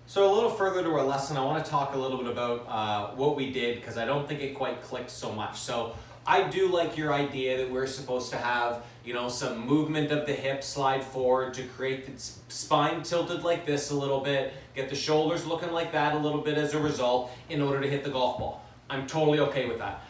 So a little further to our lesson, I want to talk a little bit about what we did, because I don't think it quite clicked so much. So I do like your idea that we're supposed to have, you know, some movement of the hips, slide forward to create the spine tilted like this a little bit, get the shoulders looking like that a little bit as a result in order to hit the golf ball. I'm totally okay with that.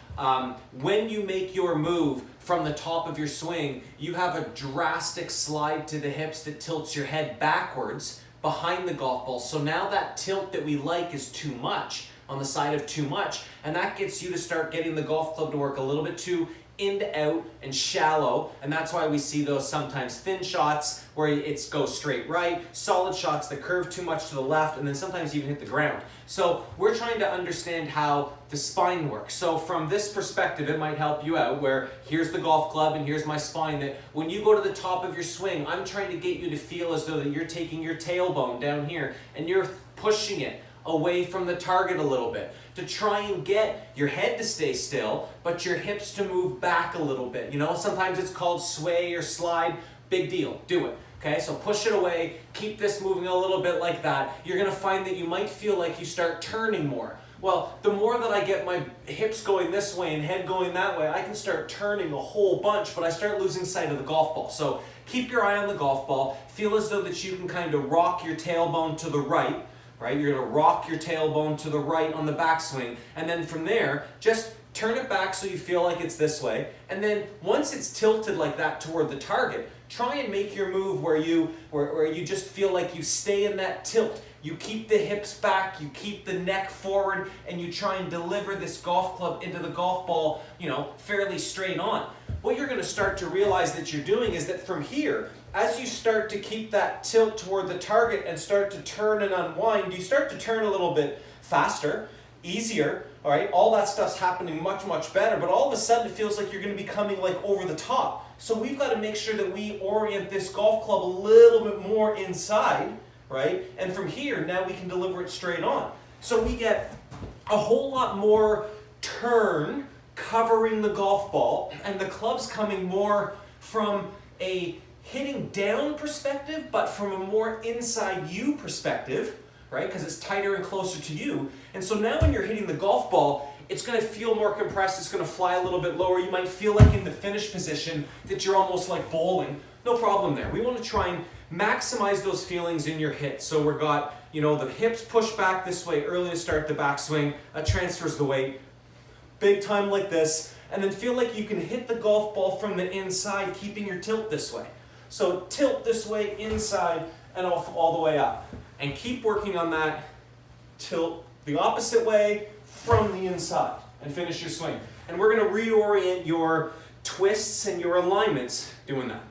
When you make your move from the top of your swing, you have a drastic slide to the hips that tilts your head backwards behind the golf ball. So now that tilt that we like is too much, on the side of too much, and that gets you to start getting the golf club to work a little bit too in to out and shallow, and that's why we see those sometimes thin shots where it goes straight right, solid shots that curve too much to the left, and then sometimes even hit the ground. So we're trying to understand how the spine works. So from this perspective, it might help you out where here's the golf club and here's my spine, that when you go to the top of your swing, I'm trying to get you to feel as though that you're taking your tailbone down here and you're pushing it away from the target a little bit to try and get your head to stay still, but your hips to move back a little bit. You know, sometimes it's called sway or slide. Big deal. Do it. Okay, so push it away. Keep this moving a little bit like that. You're going to find that you might feel like you start turning more. Well, the more that I get my hips going this way and head going that way, I can start turning a whole bunch, but I start losing sight of the golf ball. So keep your eye on the golf ball. Feel as though that you can kind of rock your tailbone to the right. Right, you're going to rock your tailbone to the right on the backswing, and then from there, just turn it back so you feel like it's this way, and then once it's tilted like that toward the target, try and make your move where you just feel like you stay in that tilt. You keep the hips back, you keep the neck forward, and you try and deliver this golf club into the golf ball, you know, fairly straight on. What you're going to start to realize that you're doing is that from here, as you start to keep that tilt toward the target and start to turn and unwind, you start to turn a little bit faster, easier, all right? All that stuff's happening much, much better, but all of a sudden it feels like you're going to be coming like over the top. So we've got to make sure that we orient this golf club a little bit more inside, right? And from here, now we can deliver it straight on. So we get a whole lot more turn covering the golf ball, and the club's coming more from a hitting down perspective, but from a more inside you perspective, right? Because it's tighter and closer to you. And so now when you're hitting the golf ball, it's going to feel more compressed, it's going to fly a little bit lower. You might feel like in the finish position that you're almost like bowling. No problem there. We want to try and maximize those feelings in your hit. So we've got, you know, the hips push back this way early to start the backswing. That transfers the weight. Big time like this. And then feel like you can hit the golf ball from the inside, keeping your tilt this way. So tilt this way inside and all the way up. And keep working on that tilt the opposite way from the inside and finish your swing. And we're going to reorient your twists and your alignments doing that.